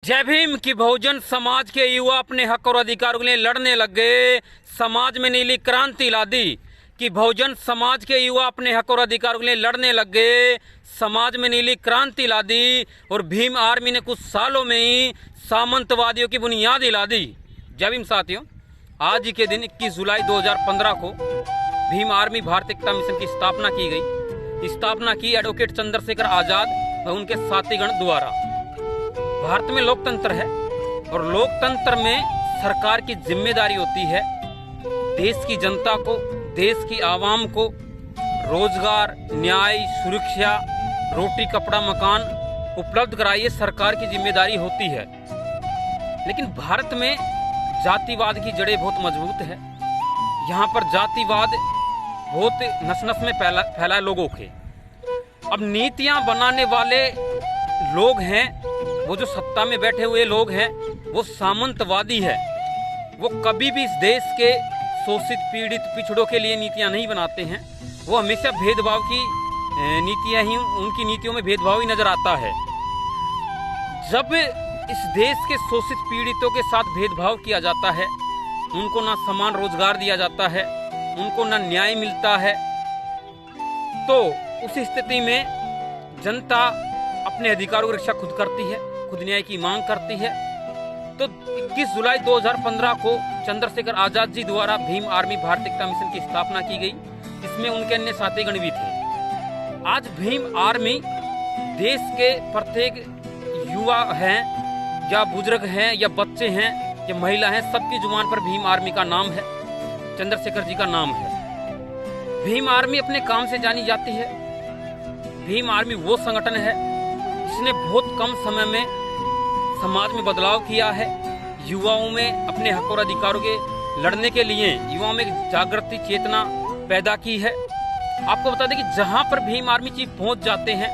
जय भीम की बहुजन समाज के युवा अपने हक और अधिकारों के लिए लड़ने लग गए। समाज में नीली क्रांति ला दी कि बहुजन समाज के युवा अपने हक और अधिकारों के लिए लड़ने लग गए। समाज में नीली क्रांति ला दी और भीम आर्मी ने कुछ सालों में ही सामंतवादियों की बुनियाद हिला दी। जय भीम साथियों, आज ही के दिन 21 जुलाई 2015 को भीम आर्मी भारत एकता मिशन की स्थापना की गई। स्थापना की एडवोकेट चंद्रशेखर आजाद व उनके साथीगण द्वारा। भारत में लोकतंत्र है और लोकतंत्र में सरकार की जिम्मेदारी होती है देश की जनता को, देश की आवाम को रोजगार, न्याय, सुरक्षा, रोटी, कपड़ा, मकान उपलब्ध कराइए, सरकार की जिम्मेदारी होती है। लेकिन भारत में जातिवाद की जड़ें बहुत मजबूत है। यहाँ पर जातिवाद बहुत नस नस में फैला लोगों के। अब नीतियां बनाने वाले लोग हैं, वो जो सत्ता में बैठे हुए लोग हैं, वो सामंतवादी है। वो कभी भी इस देश के शोषित, पीड़ित, पिछड़ों के लिए नीतियां नहीं बनाते हैं। वो हमेशा भेदभाव की नीतियां ही, उनकी नीतियों में भेदभाव ही नजर आता है। जब इस देश के शोषित पीड़ितों के साथ भेदभाव किया जाता है, उनको ना समान रोजगार दिया जाता है, उनको ना न्याय मिलता है, तो उस स्थिति में जनता अपने अधिकारों की रक्षा खुद करती है, खुद न्याय की मांग करती है। तो 21 जुलाई 2015 को चंद्रशेखर आजाद जी द्वारा भीम आर्मी भारत एकता मिशन की स्थापना की गई। इसमें उनके अन्य साथीगण भी थे। आज भीम आर्मी देश के प्रत्येक युवा हैं या बुजुर्ग हैं या बच्चे हैं या महिला हैं, सबकी जुबान पर भीम आर्मी का नाम है, चंद्रशेखर जी का नाम है। भीम आर्मी अपने काम से जानी जाती है। भीम आर्मी वो संगठन है जिसने बहुत कम समय में समाज में बदलाव किया है। युवाओं में अपने हक और अधिकारों के लड़ने के लिए युवाओं में जागृति चेतना पैदा की है। आपको बता दें कि जहां पर भीम आर्मी चीफ पहुंच जाते हैं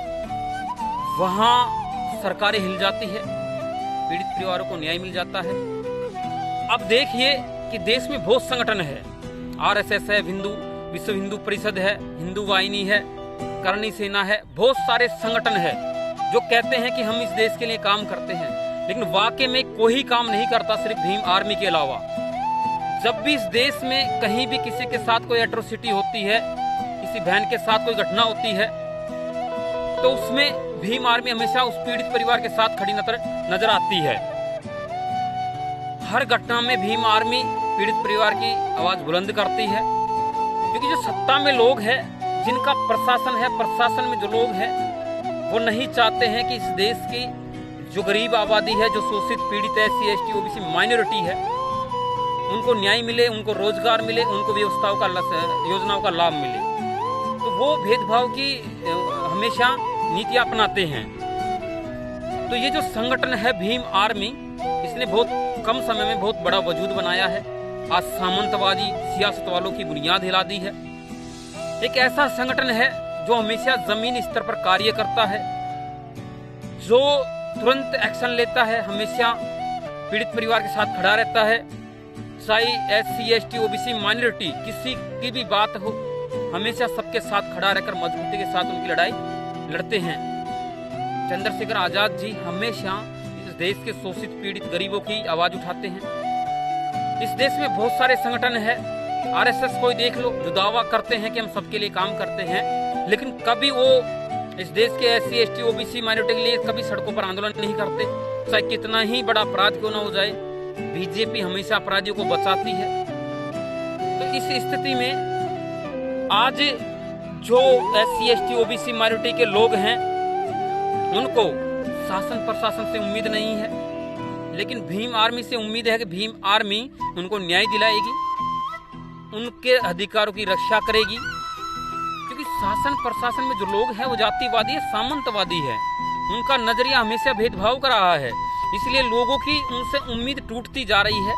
वहां सरकारें हिल जाती है, पीड़ित परिवारों को न्याय मिल जाता है। अब देखिए कि देश में बहुत संगठन है, आरएसएस है, विश्व हिंदू परिषद है, हिंदू वाहिनी है, करणी सेना है, बहुत सारे संगठन है जो कहते हैं कि हम इस देश के लिए काम करते हैं, लेकिन वाकई में कोई काम नहीं करता सिर्फ भीम आर्मी के अलावा। जब भी इस देश में कहीं भी किसी के साथ कोई एट्रोसिटी होती है, किसी बहन के साथ कोई घटना होती है, तो उसमें भीम आर्मी हमेशा उस पीड़ित परिवार के साथ खड़ी नजर आती है। हर घटना में भीम आर्मी पीड़ित परिवार की आवाज बुलंद करती है, क्योंकि जो सत्ता में लोग हैं, जिनका प्रशासन है, प्रशासन में जो लोग हैं, वो नहीं चाहते हैं कि इस देश की जो गरीब आबादी है, जो शोषित पीड़ित है, SC ST OBC माइनॉरिटी है, उनको न्याय मिले, उनको रोजगार मिले, उनको व्यवस्थाओं का योजनाओं का लाभ मिले। तो वो भेदभाव की हमेशा नीतियां अपनाते हैं। तो ये जो संगठन है भीम आर्मी, इसने बहुत कम समय में बहुत बड़ा वजूद बनाया है। आज सामंतवादी सियासत वालों की बुनियाद हिला दी है। एक ऐसा संगठन है जो हमेशा जमीन स्तर पर कार्य करता है, जो तुरंत एक्शन लेता है, हमेशा पीड़ित परिवार के साथ खड़ा रहता है। चाहे SC ST OBC माइनॉरिटी किसी की भी बात हो, हमेशा सबके साथ खड़ा रहकर मजबूती के साथ उनकी लड़ाई लड़ते हैं। चंद्रशेखर आजाद जी हमेशा इस देश के शोषित पीड़ित गरीबों की आवाज उठाते हैं। इस देश में बहुत सारे संगठन है, RSS कोई देख लो, जो दावा करते हैं कि हम सबके लिए काम करते हैं, लेकिन कभी वो इस देश के SC ST OBC माइनॉरिटी के लिए कभी सड़कों पर आंदोलन नहीं करते। चाहे कितना ही बड़ा अपराध क्यों ना हो जाए, बीजेपी हमेशा अपराधियों को बचाती है। तो इस स्थिति में आज जो SC ST OBC माइनॉरिटी के लोग हैं, उनको शासन प्रशासन से उम्मीद नहीं है, लेकिन भीम आर्मी से उम्मीद है कि भीम आर्मी उनको न्याय दिलाएगी, उनके अधिकारों की रक्षा करेगी। क्योंकि शासन प्रशासन में जो लोग हैं वो जातिवादी है, सामंतवादी है, उनका नजरिया हमेशा भेदभाव का रहा है। इसलिए लोगों की उनसे उम्मीद टूटती जा रही है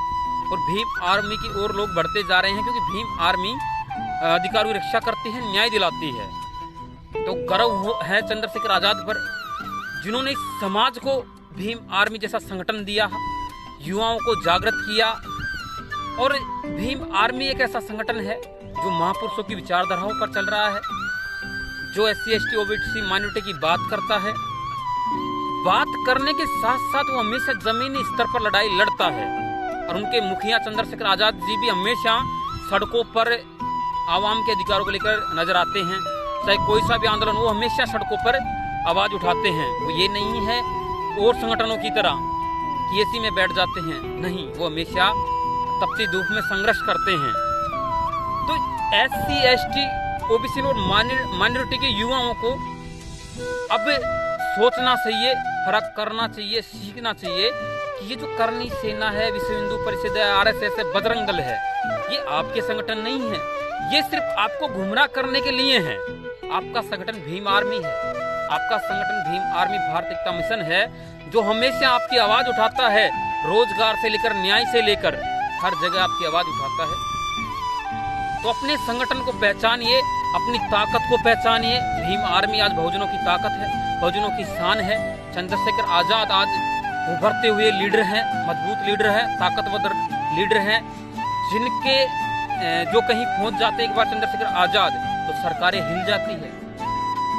और भीम आर्मी की ओर लोग बढ़ते जा रहे हैं, क्योंकि भीम आर्मी अधिकारों की रक्षा करती है, न्याय दिलाती है। तो गर्व है चंद्रशेखर आजाद पर, जिन्होंने इस समाज को भीम आर्मी जैसा संगठन दिया, युवाओं को जागृत किया। और भीम आर्मी एक ऐसा संगठन है जो महापुरुषों की विचारधाराओं पर चल रहा है, जो SC ST OBC माइनॉरिटी की बात करता है, बात करने के साथ साथ वो हमेशा जमीनी स्तर पर लड़ाई लड़ता है। और उनके मुखिया चंद्रशेखर आजाद जी भी हमेशा सड़कों पर आवाम के अधिकारों को लेकर नजर आते हैं। चाहे कोई सा भी आंदोलन, वो हमेशा सड़कों पर आवाज उठाते हैं। वो ये नहीं है और संगठनों की तरह कि एसी में बैठ जाते हैं, नहीं, वो हमेशा तपती धूप में संघर्ष करते हैं। तो SC ST OBC और माइनॉरिटी के युवाओं को अब सोचना चाहिए, फर्क करना चाहिए, सीखना चाहिए कि ये जो करनी सेना है, विश्व हिंदू परिषद है, RSS है, बजरंग दल है, ये आपके संगठन नहीं है। ये सिर्फ आपको गुमराह करने के लिए है। आपका संगठन भीम आर्मी है। आपका संगठन भीम आर्मी भारत एकता मिशन है, जो हमेशा आपकी आवाज उठाता है। रोजगार से लेकर न्याय से लेकर हर जगह आपकी आवाज उठाता है। तो अपने संगठन को पहचानिए, अपनी ताकत को पहचानिए। भीम आर्मी आज बहुजनों की ताकत है, बहुजनों की शान है। चंद्रशेखर आजाद आज उभरते हुए लीडर हैं, मजबूत लीडर हैं, ताकतवर लीडर हैं, जिनके जो कहीं पहुंच जाते एक बार चंद्रशेखर आजाद तो सरकारें हिल जाती है।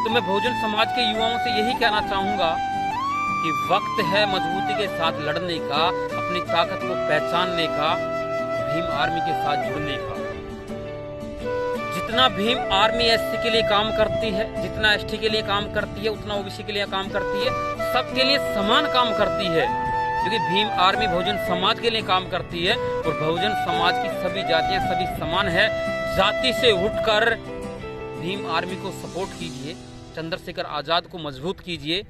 तो मैं बहुजन समाज के युवाओं से यही कहना चाहूंगा कि वक्त है मजबूती के साथ लड़ने का, अपनी ताकत को पहचानने का, भीम आर्मी के साथ जुड़ने का। जितना भीम आर्मी SC के लिए काम करती है, जितना ST के लिए काम करती है, उतना OBC के लिए काम करती है, सबके लिए समान काम करती है। क्योंकि भीम आर्मी बहुजन समाज के लिए काम करती है और बहुजन समाज की सभी जातियां सभी समान है। जाति से उठकर भीम आर्मी को सपोर्ट कीजिए, चंद्रशेखर आजाद को मजबूत कीजिए।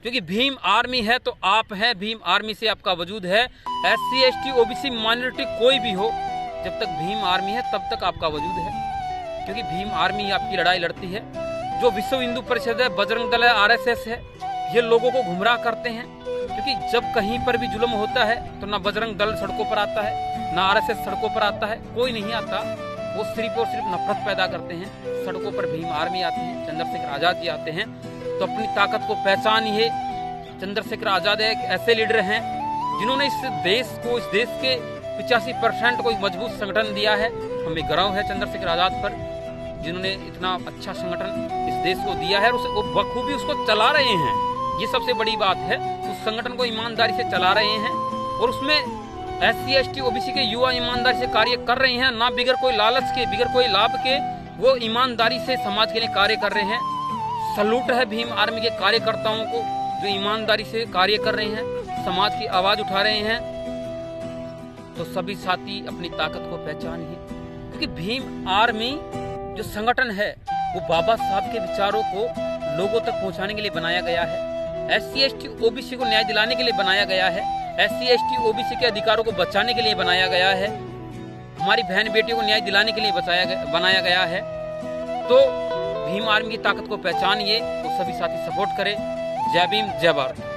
क्योंकि भीम आर्मी है तो आप हैं, भीम आर्मी से आपका वजूद है। SC ST OBC माइनॉरिटी कोई भी हो, जब तक भीम आर्मी है तब तक आपका वजूद है। क्योंकि भीम आर्मी आपकी लड़ाई लड़ती है। जो विश्व हिंदू परिषद है, बजरंग दल है, RSS है, ये लोगों को गुमराह करते हैं। क्योंकि जब कहीं पर भी जुल्म होता है तो ना बजरंग दल सड़कों पर आता है, ना RSS सड़कों पर आता है, कोई नहीं आता। वो सिर्फ और सिर्फ नफरत पैदा करते हैं। सड़कों पर भीम आर्मी आती है, चंद्रशेखर आजाद जी आते हैं। तो अपनी ताकत को पहचानिए। चंद्रशेखर आजाद एक ऐसे लीडर हैं जिन्होंने इस देश को, इस देश के 85% को एक मजबूत संगठन दिया है। हमें गर्व है चंद्रशेखर आजाद पर, जिन्होंने इतना अच्छा संगठन इस देश को दिया है और वो बखूबी उसको चला रहे हैं। ये सबसे बड़ी बात है। उस संगठन को ईमानदारी से चला रहे हैं और उसमें SC ST OBC के युवा ईमानदारी से कार्य कर रहे हैं, ना बिगर कोई लालच के, बिगर कोई लाभ के, वो ईमानदारी से समाज के लिए कार्य कर रहे हैं। सलूट है भीम आर्मी के कार्यकर्ताओं को जो ईमानदारी से कार्य कर रहे हैं, समाज की आवाज उठा रहे हैं। तो सभी साथी अपनी ताकत को पहचानिए। क्योंकि भीम आर्मी जो संगठन है वो बाबा साहब के विचारों को लोगों तक पहुंचाने के लिए बनाया गया है। SC ST OBC को न्याय दिलाने के लिए बनाया गया है। SC ST OBC के अधिकारों को बचाने के लिए बनाया गया है। हमारी बहन बेटियों को न्याय दिलाने के लिए बनाया गया है। तो भीम आर्मी की ताकत को पहचानिए, तो सभी साथी सपोर्ट करें। जय भीम, जय भारत।